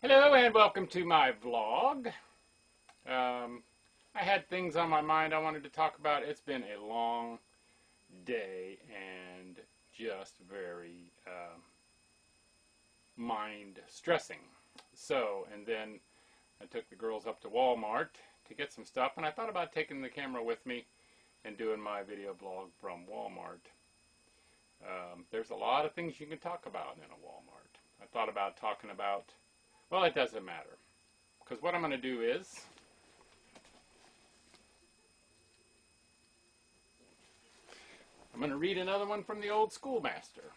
Hello and welcome to my vlog. I had things on my mind I wanted to talk about. It's been a long day and just very mind stressing. And then I took the girls up to Walmart to get some stuff, and I thought about taking the camera with me and doing my video blog from Walmart. There's a lot of things you can talk about in a Walmart. I thought about talking about, well, it doesn't matter, because what I'm going to do is I'm going to read another one from the old schoolmaster.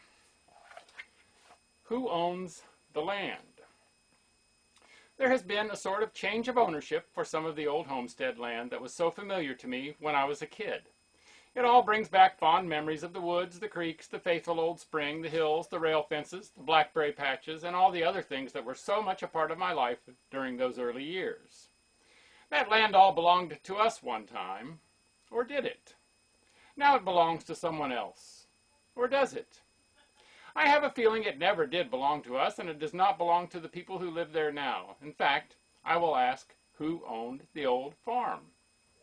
Who owns the land? There has been a sort of change of ownership for some of the old homestead land that was so familiar to me when I was a kid. It all brings back fond memories of the woods, the creeks, the faithful old spring, the hills, the rail fences, the blackberry patches, and all the other things that were so much a part of my life during those early years. That land all belonged to us one time, or did it? Now it belongs to someone else, or does it? I have a feeling it never did belong to us, and it does not belong to the people who live there now. In fact, I will ask who owned the old farm,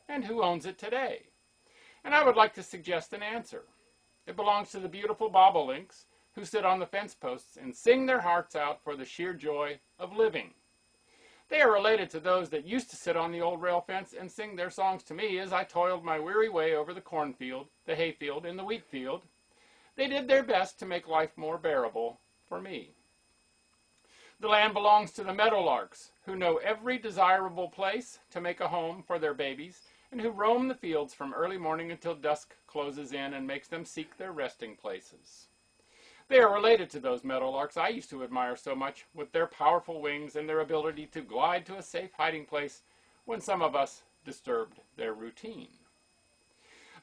and who owns it today? And I would like to suggest an answer. It belongs to the beautiful bobolinks who sit on the fence posts and sing their hearts out for the sheer joy of living. They are related to those that used to sit on the old rail fence and sing their songs to me as I toiled my weary way over the cornfield, the hayfield, and the wheat field. They did their best to make life more bearable for me. The land belongs to the meadowlarks who know every desirable place to make a home for their babies, and who roam the fields from early morning until dusk closes in and makes them seek their resting places. They are related to those meadowlarks I used to admire so much, with their powerful wings and their ability to glide to a safe hiding place when some of us disturbed their routine.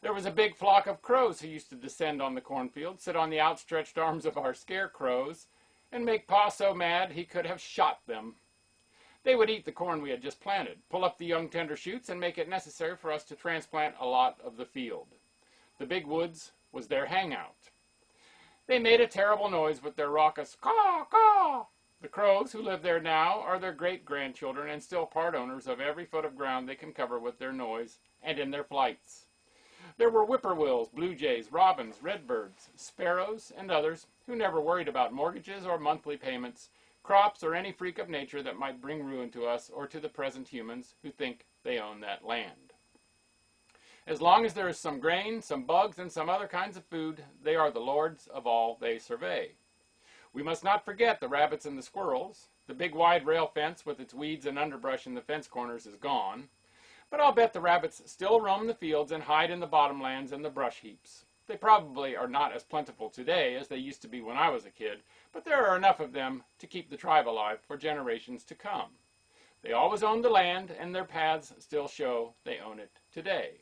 There was a big flock of crows who used to descend on the cornfield, sit on the outstretched arms of our scarecrows, and make Pa so mad he could have shot them. They would eat the corn we had just planted, pull up the young tender shoots, and make it necessary for us to transplant a lot of the field. The big woods was their hangout. They made a terrible noise with their raucous caw-caw. The crows who live there now are their great-grandchildren and still part owners of every foot of ground they can cover with their noise and in their flights. There were whippoorwills, blue jays, robins, redbirds, sparrows, and others who never worried about mortgages or monthly payments, crops, or any freak of nature that might bring ruin to us or to the present humans who think they own that land. As long as there is some grain, some bugs, and some other kinds of food, they are the lords of all they survey. We must not forget the rabbits and the squirrels. The big wide rail fence with its weeds and underbrush in the fence corners is gone. But I'll bet the rabbits still roam the fields and hide in the bottomlands and the brush heaps. They probably are not as plentiful today as they used to be when I was a kid, but there are enough of them to keep the tribe alive for generations to come. They always owned the land, and their paths still show they own it today.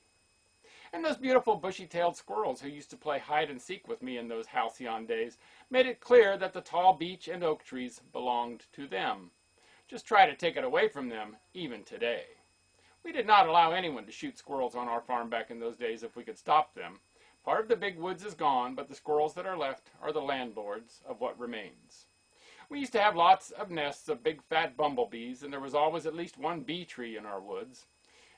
And those beautiful bushy-tailed squirrels who used to play hide-and-seek with me in those halcyon days made it clear that the tall beech and oak trees belonged to them. Just try to take it away from them, even today. We did not allow anyone to shoot squirrels on our farm back in those days if we could stop them. Part of the big woods is gone, but the squirrels that are left are the landlords of what remains. We used to have lots of nests of big fat bumblebees, and there was always at least one bee tree in our woods.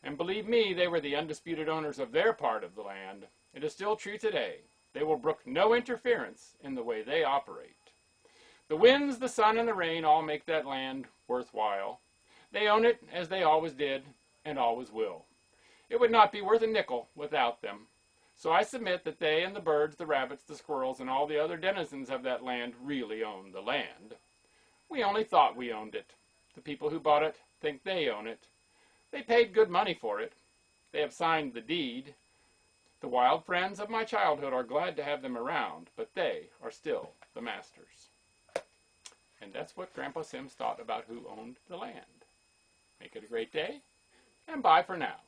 And believe me, they were the undisputed owners of their part of the land. It is still true today. They will brook no interference in the way they operate. The winds, the sun, and the rain all make that land worthwhile. They own it as they always did and always will. It would not be worth a nickel without them. So I submit that they and the birds, the rabbits, the squirrels, and all the other denizens of that land really own the land. We only thought we owned it. The people who bought it think they own it. They paid good money for it. They have signed the deed. The wild friends of my childhood are glad to have them around, but they are still the masters. And that's what Grandpa Sims thought about who owned the land. Make it a great day, and bye for now.